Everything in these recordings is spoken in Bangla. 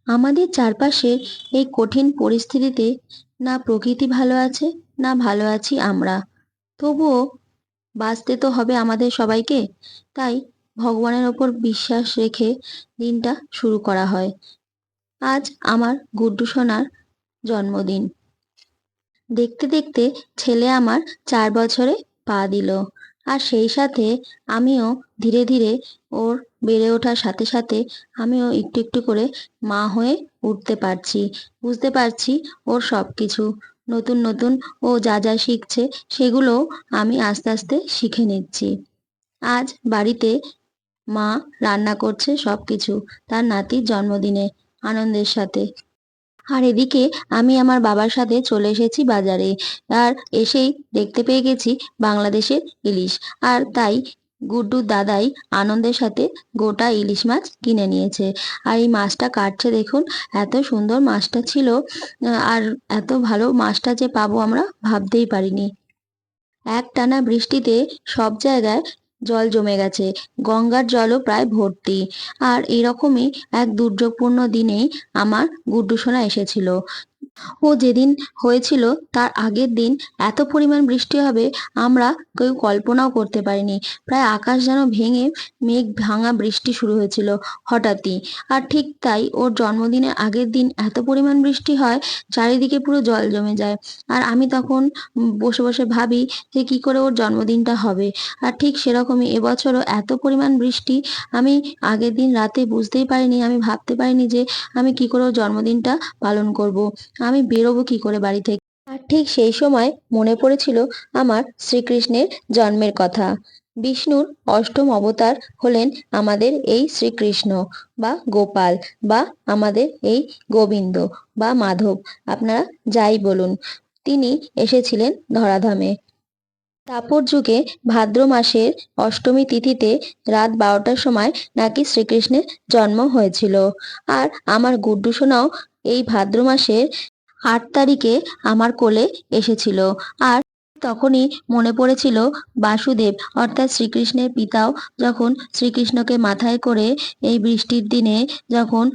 আমাদের চারপাশের এই কঠিন পরিস্থিতিতে না প্রকৃতি ভালো আছে, না ভালো আছি আমরা। তবুও বাঁচতে তো হবে আমাদের সবাইকে। তাই ভগবানের ওপর বিশ্বাস রেখে দিনটা শুরু করা হয়। আজ আমার গুড্ডু সোনার জন্মদিন। দেখতে দেখতে ছেলে আমার 4 বছরে পা দিল। আর সেই সাথে আমিও ধীরে ধীরে ওর বেড়ে ওঠার সাথে সাথে আমিও একটু একটু করে মা হয়ে উঠতে পারছি। বুঝতে পারছি ওর সব কিছু। নতুন নতুন ও যা যা শিখছে সেগুলো আমি আস্তে আস্তে শিখে নিচ্ছি। আজ বাড়িতে মা রান্না করছে সবকিছু তার নাতির জন্মদিনে আনন্দের সাথে। আর এদিকে আমি আমার বাবার সাথে চলে এসেছি বাজারে। আর এসেই দেখতে পেয়ে গেছি বাংলাদেশের ইলিশ। আর তাই গুড্ডুর দাদাই আনন্দের সাথে গোটা ইলিশ মাছ কিনে নিয়েছে। আর এই মাছটা কাটছে দেখুন, এত সুন্দর মাছটা ছিল। আর এত ভালো মাছটা যে পাবো আমরা ভাবতেই পারিনি। একটানা বৃষ্টিতে সব জায়গায় জল জমে গেছে, গঙ্গার জলও প্রায় ভর্তি। আর এরকমই এক দুর্যোগপূর্ণ দিনেই আমার গুড্ডু সোনা এসেছিল। ও যেদিন হয়েছিল তার আগের দিন এত পরিমাণ বৃষ্টি হবে আমরা কেউ কল্পনাও করতে পারিনি। প্রায় আকাশ যেন ভেঙে মেঘ ভাঙা বৃষ্টি শুরু হয়েছিল হঠাৎই। আর ঠিক তাই ওর জন্মদিনের আগের দিন এত পরিমাণ বৃষ্টি হয়, চারিদিকে পুরো জল জমে যায়। আর আমি তখন বসে বসে ভাবি যে কি করে ওর জন্মদিনটা হবে। আর ঠিক সেরকমই এবছরও এত পরিমাণ বৃষ্টি। আমি আগের দিন রাতে বুঝতেই পারিনি, আমি ভাবতে পারিনি যে আমি কি করে ওর জন্মদিনটা পালন করব। আমি বেরোবো কি করে বাড়ি থেকে। আর ঠিক সেই সময় মনে পড়েছিল আমার শ্রীকৃষ্ণের জন্মের কথা। বিষ্ণুর অষ্টম অবতার হলেন আমাদের এই শ্রীকৃষ্ণ বা গোপাল বা আমাদের এই গোবিন্দ বা মাধব, আপনারা যাই বলুন। তিনি এসেছিলেন ধরাধামে। দাপর যুগে ভাদ্র মাসের অষ্টমী তিথিতে রাত 12টার সময় নাকি শ্রীকৃষ্ণের জন্ম হয়েছিল। আর আমার গুড্ডু সোনাও এই ভাদ্র মাসের 8 তারিখে আমার কোলে এসেছিল। আর তখনই মনে পড়েছিল বাসুদেব অর্থাৎ শ্রীকৃষ্ণের পিতাও যখন শ্রীকৃষ্ণকে মাথায় করে এই বৃষ্টির দিনে যখন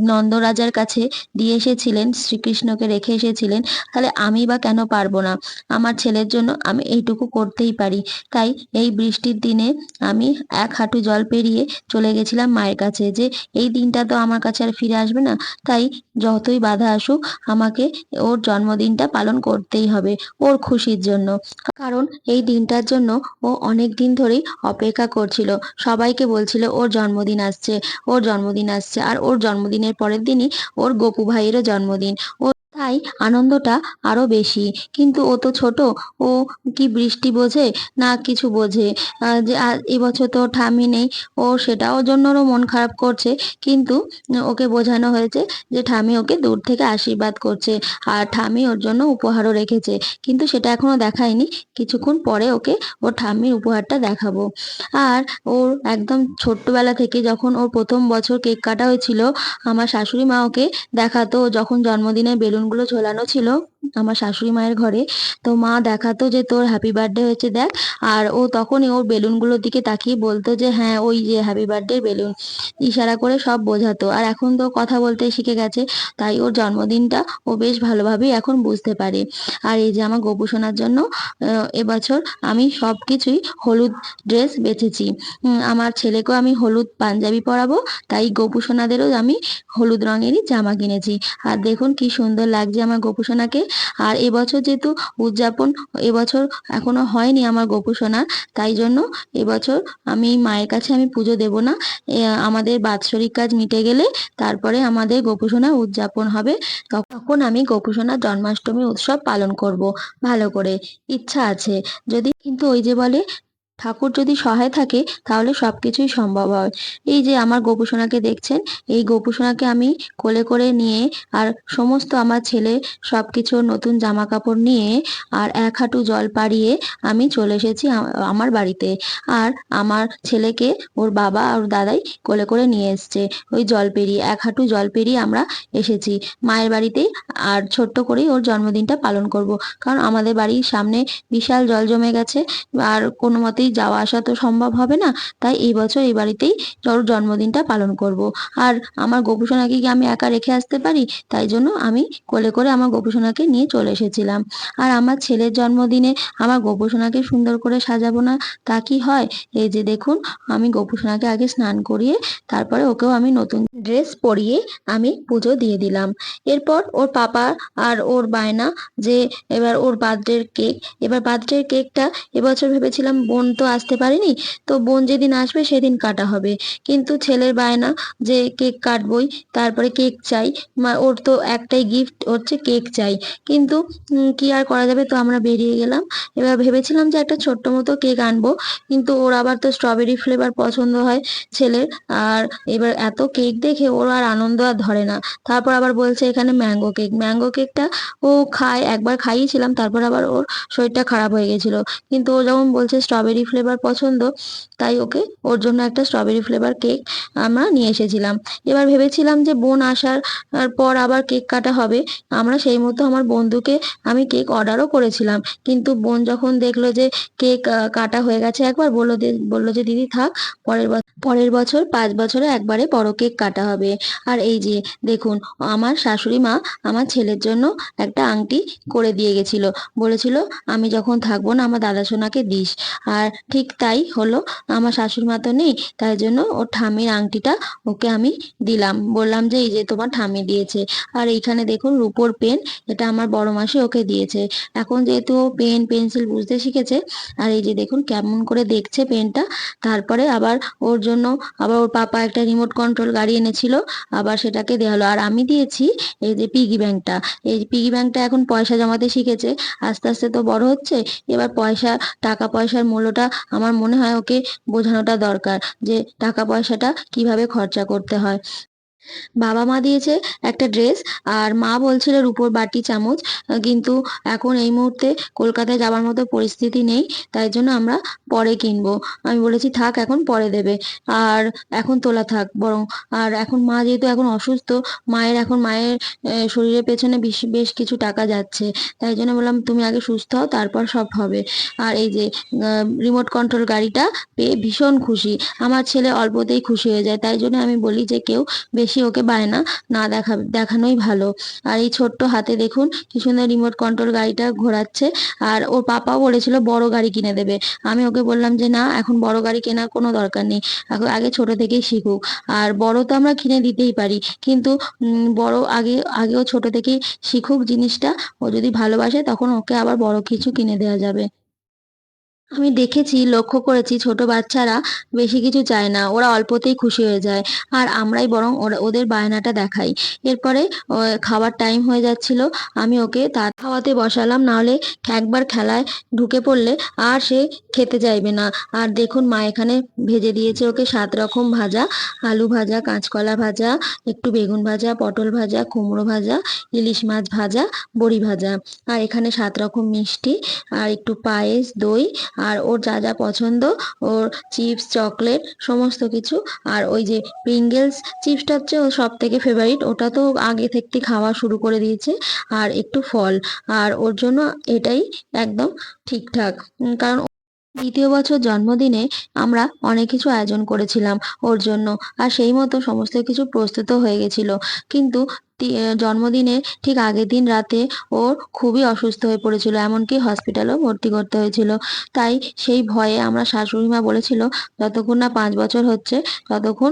নন্দরাজার কাছে দিয়ে এসেছিলেন, শ্রীকৃষ্ণকে রেখে এসেছিলেন, তাহলে আমি বা কেন পারবো না। আমার ছেলের জন্য আমি এইটুকু করতেই পারি। তাই এই বৃষ্টির দিনে আমি 1 হাঁটু জল পেরিয়ে চলে গেছিলাম মায়ের কাছে, যে এই দিনটা তো আমার কাছে আর ফিরে আসবে না। তাই যতই বাধা আসুক আমাকে ওর জন্মদিনটা পালন করতেই হবে, ওর খুশির জন্য। কারণ এই দিনটার জন্য ও অনেক দিন ধরেই অপেক্ষা করছিল। সবাইকে বলছিল ওর জন্মদিন আসছে, ওর জন্মদিন আসছে। আর ওর জন্মদিনের পরের দিনই ওর গপু ভাইয়েরও জন্মদিন। ও তাই আনন্দটা আরো বেশি। কিন্তু ও তো ছোট, ও কি বৃষ্টি বোঝে না কিছু বোঝে। যে এবছর তো ঠাম্মি নেই, ও সেটাও জন্য ওরও মন খারাপ করছে। কিন্তু ওকে বোঝানো হয়েছে যে ঠাম্মি ওকে দূর থেকে আশীর্বাদ করছে, আর ঠাম্মি ওর জন্য উপহারও রেখেছে। কিন্তু সেটা এখনো দেখায়নি, কিছুক্ষণ পরে ওকে ওর ঠাম্মির উপহারটা দেখাবো। আর ওর একদম ছোট্টবেলা থেকে যখন ওর প্রথম বছর কেক কাটা হয়েছিল, আমার শাশুড়ি মা ওকে দেখাতো। যখন জন্মদিনে বেলুনগুলো ঝোলানো ছিল আমার শাশুড়ি মায়ের ঘরে, তো মা দেখাতো যে তোর হ্যাপি বার্থডে হয়েছে দেখ। আর ও তখনই ওর বেলুনগুলোর দিকে তাকিয়ে বলতো যে হ্যাঁ ওই যে হ্যাপি বার্থডে বেলুন, ইশারা করে সব বোঝাতো। আর এখন তো কথা বলতে শিখে গেছে, তাই ওর জন্মদিনটা ও বেশ ভালোভাবেই এখন বুঝতে পারে। আর এই যে আমার গোপু সোনার জন্য এবছর আমি সব কিছুই হলুদ ড্রেস বেছেছি। আমার ছেলেকেও আমি হলুদ পাঞ্জাবি পরাবো, তাই গোপু সোনাদেরও আমি হলুদ রঙেরই জামা কিনেছি। আর দেখুন কি সুন্দর লাগছে আমার গোপু সোনাকে। আর এবছর যেহেতু উদযাপন এবছর এখনো হয়নি আমার গোপু সোনার, তাই জন্য এবছর আমি মায়ের কাছে আমি পুজো দেব না। আমাদের বাৎসরিক কাজ মিটে গেলে তারপরে আমাদের গোপু সোনার উদযাপন হবে। তখন আমি গোপু সোনার জন্মাষ্টমী উৎসব পালন করব ভালো করে। ইচ্ছা আছে যদি, কিন্তু ওই যে বলে ঠাকুর যদি সহায় থাকে তাহলে সবকিছুই সম্ভব হয়। এই যে আমার গোপু সোনাকে দেখছেন, এই গোপু সোনাকে আমি কোলে করে নিয়ে আর সমস্ত আমার ছেলে সবকিছু নতুন জামা কাপড় নিয়ে আর 1 হাঁটু জল পাড়িয়ে আমি চলে এসেছি আমার বাড়িতে। আর আমার ছেলেকে ওর বাবা আর দাদাই কোলে করে নিয়ে এসছে। ওই জল পেরিয়ে 1 হাঁটু জল পেরিয়ে আমরা এসেছি মায়ের বাড়িতেই। আর ছোট্ট করেই ওর জন্মদিনটা পালন করব, কারণ আমাদের বাড়ির সামনে বিশাল জল জমে গেছে। আর কোনো মতেই প্রতিবারই যাওয়া আসা তো সম্ভব হবে না, তাই এই বছর এই বাড়িতেই ওর জন্মদিনটা পালন করব। আর আমার গোপুসোনাকে কি আমি একা রেখে আসতে পারি? তাই জন্য আমি কোলে করে আমার গোপুসোনাকে নিয়ে চলে এসেছিলাম। আর আমার ছেলের জন্মদিনে আমার গোপুসোনাকে সুন্দর করে সাজাবো না, তা কি হয়? এই যে দেখুন, আমি গোপুসোনাকে আগে স্নান করিয়ে তারপরে ওকেও আমি নতুন ড্রেস পরিয়ে আমি পুজো দিয়ে দিলাম। এরপর ওর পাপা আর ওর বায়না যে এবার ওর বার্থডের কেক, এবার বার্থডের কেকটা এবছর ভেবেছিলাম বোন তো আসতে পারেনি, তো বোন যেদিন আসবে সেদিন কাটা হবে, কিন্তু ছেলের বায়না যে কেক কাটবই, তারপরে কেক চাই। ওর তো একটাই গিফট হচ্ছে কেক চাই, কিন্তু কি আর করা যাবে, তো আমরা বেরিয়ে গেলাম। এবার ভেবেছিলাম যে একটা ছোট্ট মতো কেক আনবো, কিন্তু ওর আবার তো স্ট্রবেরি ফ্লেভার পছন্দ হয় ছেলের। আর এবার এত কেক দেখে ওর আর আনন্দ আর ধরে না। তারপর আবার বলছে এখানে ম্যাঙ্গো কেক, ম্যাঙ্গো কেকটা ও খায়, একবার খাইয়েছিলাম, তারপর আবার ওর শরীরটা খারাপ হয়ে গেছিল। কিন্তু ও যখন বলছে স্ট্রবেরি ফ্লেভার পছন্দ, তাই ওকে ওর জন্য একটা স্ট্রবেরি ফ্লেভার কেক আমরা নিয়ে এসেছিলাম। এবার ভেবেছিলাম যে বোন আসার পর আবার কেক কাটা হবে, আমরা সেই মতো আমার বন্ধুকে আমি কেক অর্ডারও করেছিলাম। কিন্তু বোন যখন দেখলো যে কেক কাটা হয়ে গেছে একবার, বললো যে দিদি থাক, পরের বছর 5 বছরে একবারে বড় কেক কাটা হবে। আর এই যে দেখুন, আমার শাশুড়ি মা আমার ছেলের জন্য একটা আংটি করে দিয়ে গেছিল, বলেছিল আমি যখন থাকবো না আমার দাদা সোনাকে দিস। আর ঠিক তাই হলো, আমার শাশুড়ি মা তো নেই, তাই জন্য ওর ঠাম্মির আংটিটা ওকে আমি দিলাম, বললাম যে এই যে তোমার ঠাম্মি দিয়েছে। আর এইখানে দেখুন রুপোর পেন, এটা আমার বড় মাসি ওকে দিয়েছে। এখন যেহেতু ও পেন পেন্সিল বুঝতে শিখেছে, আর এই যে দেখুন কেমন করে দেখছে পেনটা। তারপরে আবার ওর জন্য আবার ওর পাপা একটা রিমোট কন্ট্রোল গাড়ি এনেছিল, আবার সেটাকে দেওয়া হলো। আর আমি দিয়েছি এই যে পিগি ব্যাংকটা, এই পিগি ব্যাংকটা এখন পয়সা জমাতে শিখেছে, আস্তে আস্তে তো বড় হচ্ছে, এবার টাকা পয়সার মূল্যটা আমার মনে হয় ওকে বোঝানোটা দরকার, যে টাকা পয়সাটা কিভাবে খরচা করতে হয়। বাবা মা দিয়েছে একটা ড্রেস, আর মা বলছিল রুপোর বাটি চামচ, কিন্তু এখন এই মুহূর্তে কলকাতায় যাওয়ার মতো পরিস্থিতি নেই, তাই জন্য আমরা পরে কিনবো। আমি বলেছি থাক, এখন পরে দেবে, আর এখন তোলা থাক বরং। আর এখন মা যেহেতু এখন অসুস্থ, মায়ের শরীরের পেছনে বেশ বেশ কিছু টাকা যাচ্ছে, তাই জন্য বললাম তুমি আগে সুস্থ হও, তারপর সব হবে। আর এই যে রিমোট কন্ট্রোল গাড়িটা পেয়ে ভীষণ খুশি, আমার ছেলে অল্পতেই খুশি হয়ে যায়, তাই জন্য আমি বলি যে কেউ বেশি ওকে বায়না না দেখানোই ভালো। আর এই ছোট্ট হাতে দেখুন কি সুন্দর রিমোট কন্ট্রোল গাড়িটা ঘোরাচ্ছে। আর ওর পাপাও বলেছিল বড় গাড়ি কিনে দেবে, আমি ওকে বললাম যে না, এখন বড় গাড়ি কেনার কোনো দরকার নেই, এখন আগে ছোট থেকেই শিখুক। আর বড় তো আমরা কিনে দিতেই পারি, কিন্তু বড় আগেও ছোট থেকেই শিখুক জিনিসটা, ও যদি ভালোবাসে তখন ওকে আবার বড় কিছু কিনে দেওয়া যাবে। আমি দেখেছি, লক্ষ্য করেছি ছোট বাচ্চারা বেশি কিছু চায় না, ওরা অল্পতেই খুশি হয়ে যায়, আর আমরাই বরং ওদের বায়নাটা দেখাই। এরপরে খাবার টাইম হয়ে যাচ্ছিল, আমি ওকে তা খাওয়াতে বসালাম, নাহলে একবার খেলায় ঢুকে পড়লে আর সে খেতে চাইবে না। আর দেখুন মা এখানে ভেজে দিয়েছে ওকে 7 রকম ভাজা, আলু ভাজা, কাঁচকলা ভাজা, একটু বেগুন ভাজা, পটল ভাজা, কুমড়ো ভাজা, ইলিশ মাছ ভাজা, বড়ি ভাজা, আর এখানে 7 রকম মিষ্টি, আর একটু পায়েস, দই, আর ওর যা যা পছন্দ, ওর চিপস, চকলেট, সমস্ত কিছু। আর ওই যে প্রিঙ্গেলস চিপসটা হচ্ছে ওর সব থেকে ফেভারিট, ওটা তো আগে থেকে খাওয়া শুরু করে দিয়েছে। আর একটু ফল, আর ওর জন্য এটাই একদম ঠিকঠাক। কারণ দ্বিতীয় বছর জন্মদিনে আমরা অনেক কিছু আয়োজন করেছিলাম ওর জন্য, আর সেই মতো সমস্ত কিছু প্রস্তুত হয়ে গেছিল। কিন্তু জন্মদিনের ঠিক আগের দিন রাতে ওর খুবই অসুস্থ হয়ে পড়েছিল, এমনকি হসপিটালেও ভর্তি করতে হয়েছিল। তাই সেই ভয়ে আমরা, শাশুড়ি মা বলেছিল যতক্ষণ না 5 বছর হচ্ছে ততক্ষণ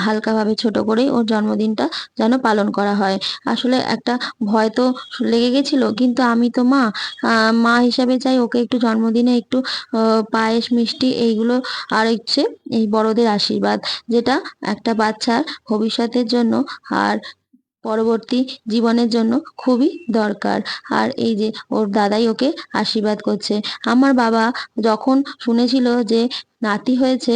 হালকাভাবে ছোট করেই ওর জন্মদিনটা যেন পালন করা হয়। আসলে একটা ভয় তো লেগে গেছিল, কিন্তু আমি তো মা, মা হিসাবে চাই ওকে একটু জন্মদিনে একটু পায়েস, মিষ্টি এইগুলো, আর হচ্ছে এই বড়দের আশীর্বাদ, যেটা একটা বাচ্চার ভবিষ্যতের জন্য আর পরবর্তী জীবনের জন্য খুবই দরকার। আর এই যে ওর দাদাই ওকে আশীর্বাদ করছে। আমার বাবা যখন শুনেছিল যে নাতি হয়েছে,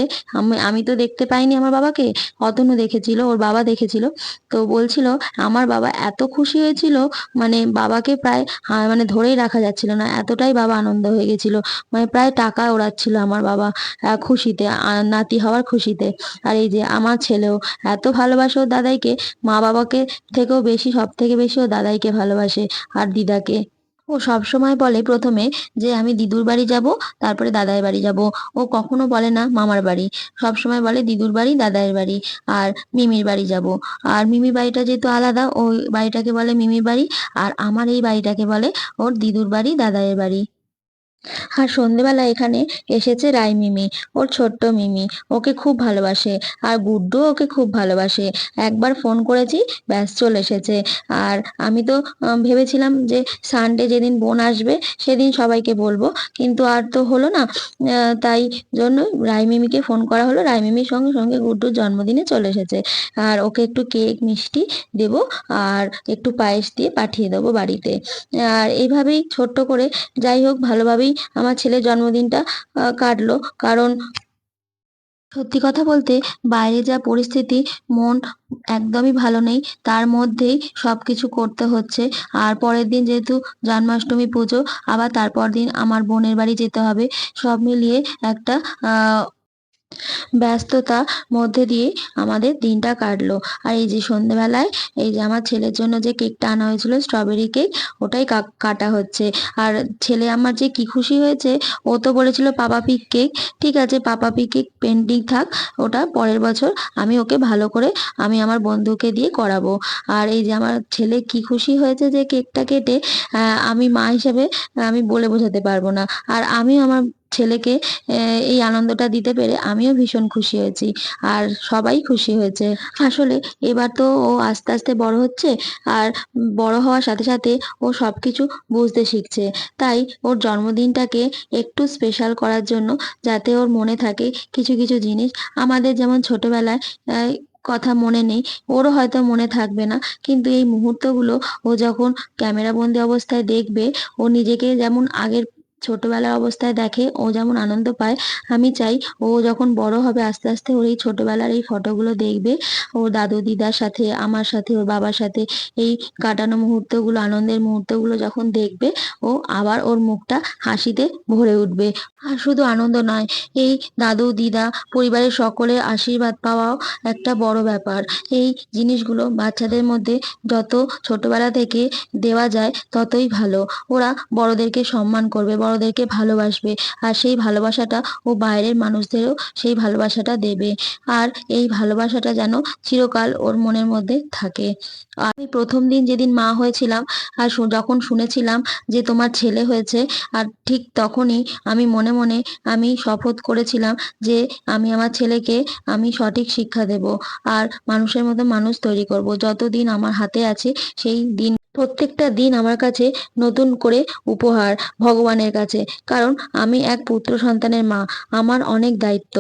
আমি তো দেখতে পাইনি আমার বাবাকে, অতনু দেখেছিল, ওর বাবা দেখেছিল, তো বলছিল আমার বাবা এত খুশি হয়েছিল, মানে বাবাকে প্রায় মানে ধরেই রাখা যাচ্ছিল না, এতটাই বাবা আনন্দ হয়ে গেছিল, মানে প্রায় টাকা ওড়াচ্ছিল আমার বাবা খুশিতে, নাতি হওয়ার খুশিতে। আর এই যে আমার ছেলেও এত ভালোবাসে ওর দাদাইকে, মা বাবাকে থেকেও বেশি, সব থেকে বেশি ও দাদাইকে ভালোবাসে আর দিদাকে। ও সবসময় বলে প্রথমে যে আমি দিদুর বাড়ি যাব, তারপরে দাদার বাড়ি যাব। ও কখনো বলে না মামার বাড়ি, সবসময় বলে দিদুর বাড়ি, দাদার বাড়ি আর মিমির বাড়ি যাব। আর মিমি বাড়িটা যেহেতু আলাদা, ওই বাড়িটাকে বলে মিমি বাড়ি, আর আমার এই বাড়িটাকে বলে ওর দিদুর বাড়ি, দাদার বাড়ি। আর সন্ধেবেলা এখানে এসেছে রাইমিমি, ওর ছোট্ট মিমি। ওকে খুব ভালোবাসে, আর গুড্ডু ওকে খুব ভালোবাসে। একবার ফোন করেছি, ব্যাস চলে এসেছে। আর আমি তো ভেবেছিলাম যে সানডে যেদিন বোন আসবে সেদিন সবাইকে বলবো, কিন্তু আর তো হলো না। তাই জন্য রাইমিমিকে ফোন করা হলো, রাইমিমির সঙ্গে সঙ্গে গুড্ডুর জন্মদিনে চলে এসেছে। আর ওকে একটু কেক মিষ্টি দেবো, আর একটু পায়েস দিয়ে পাঠিয়ে দেবো বাড়িতে। আর এইভাবেই ছোট্ট করে, যাই হোক ভালোভাবেই আমার ছেলের জন্মদিনটা কাটলো। কারণ সত্যি কথা বলতে বাইরে যা পরিস্থিতি, মন একদমই ভালো নেই, তার মধ্যেই সবকিছু করতে হচ্ছে। আর পরের দিন যেহেতু জন্মাষ্টমী পুজো, আবার তারপর দিন আমার বোনের বাড়ি যেতে হবে। সব মিলিয়ে একটা ব্যস্ততার মধ্যে দিয়ে আমাদের দিনটা কাটলো। আর এই যে সন্ধেবেলায় এই যে আমার ছেলের জন্য যে কেকটা আনা হয়েছিল, স্ট্রবেরি কেক, ওটাই কাটা হচ্ছে। আর ছেলে আমার যে কি খুশি হয়েছে, ও তো বলেছিল পাপা পিক কেক। ঠিক আছে, পাপা পিক কেক পেন্ডিং থাক, ওটা পরের বছর আমি ওকে ভালো করে আমি আমার বন্ধুকে দিয়ে করাবো। আর এই যে আমার ছেলে কি খুশি হয়েছে যে কেকটা কেটে, আমি মা হিসেবে আমি বলে বোঝাতে পারবো না। আর আমি আমার ছেলেকে এই আনন্দটা দিতে পেরে আমিও ভীষণ খুশি হয়েছি, আর সবাই খুশি হয়েছে। আসলে এবার তো ও আস্তে আস্তে বড় হচ্ছে, আর বড় হওয়ার সাথে সাথে ও সবকিছু বুঝতে শিখছে। তাই ওর জন্মদিনটাকে একটু স্পেশাল করার জন্য, যাতে ওর মনে থাকে কিছু কিছু জিনিস। আমাদের যেমন ছোটবেলায় কথা মনে নেই, ওরও হয়তো মনে থাকবে না, কিন্তু এই মুহূর্তগুলো ও যখন ক্যামেরা বন্দি অবস্থায় দেখবে, ও নিজেকে যেমন আগের ছোটবেলার অবস্থায় দেখে, ও যেমন আনন্দ পায়, আমি চাই ও যখন বড় হবে আস্তে আস্তে ওর এই ছোটবেলার এই ফটোগুলো দেখবে, ওর দাদু দিদার সাথে, আমার সাথে, ওর বাবার সাথে এই কাটানো মুহূর্তগুলো, আনন্দের মুহূর্তগুলো যখন দেখবে, ও আবার ওর মুখটা হাসিতে ভরে উঠবে। আর শুধু আনন্দ নয়, এই দাদু দিদা পরিবারের সকলের আশীর্বাদ পাওয়াও একটা বড় ব্যাপার। এই জিনিসগুলো বাচ্চাদের মধ্যে যত ছোটবেলা থেকে দেওয়া যায় ততই ভালো। ওরা বড়দেরকে সম্মান করবে, বড়দেরকে ভালোবাসবে, আর সেই ভালোবাসাটা ও বাইরের মানুষদেরও সেই ভালোবাসাটা দেবে। আর এই ভালোবাসাটা যেন চিরকাল ওর মনের মধ্যে থাকে। আমি প্রথম দিন যেদিন মা হয়েছিলাম, আর যখন শুনেছিলাম যে তোমার ছেলে হয়েছে, আর ঠিক তখনই আমি মনে মনে আমি শপথ করেছিলাম যে আমি আমার ছেলেকে আমি সঠিক শিক্ষা দেব, আর মানুষের মতো মানুষ তৈরি করব। যতদিন আমার হাতে আছে সেই দিন, প্রত্যেকটা দিন আমার কাছে নতুন করে উপহার ভগবানের কাছে। কারণ আমি এক পুত্র সন্তানের মা, আমার অনেক দায়িত্ব।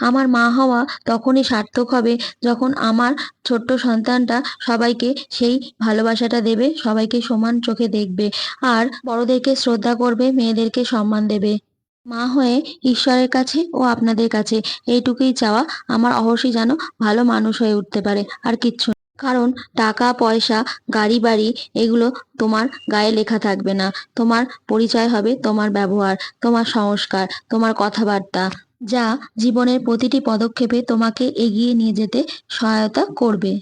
আমার মা হওয়া তখনই সার্থক হবে যখন আমার ছোট্ট সন্তানটা সবাইকে সেই ভালোবাসাটা দেবে, সবাইকে সমান চোখে দেখবে, আর বড়দেরকে শ্রদ্ধা করবে, মেয়েদেরকে সম্মান দেবে। মা হয়ে ঈশ্বরের কাছে ও আপনাদের কাছে এইটুকুই চাওয়া, আমার অবশ্যই যেন ভালো মানুষ হয়ে উঠতে পারে, আর কিচ্ছু না। কারণ টাকা পয়সা, গাড়ি বাড়ি, এগুলো তোমার গায়ে লেখা থাকবে না। তোমার পরিচয় হবে তোমার ব্যবহার, তোমার সংস্কার, তোমার কথাবার্তা, যা জীবনের প্রতিটি পদক্ষেপে তোমাকে এগিয়ে নিয়ে যেতে সহায়তা করবে।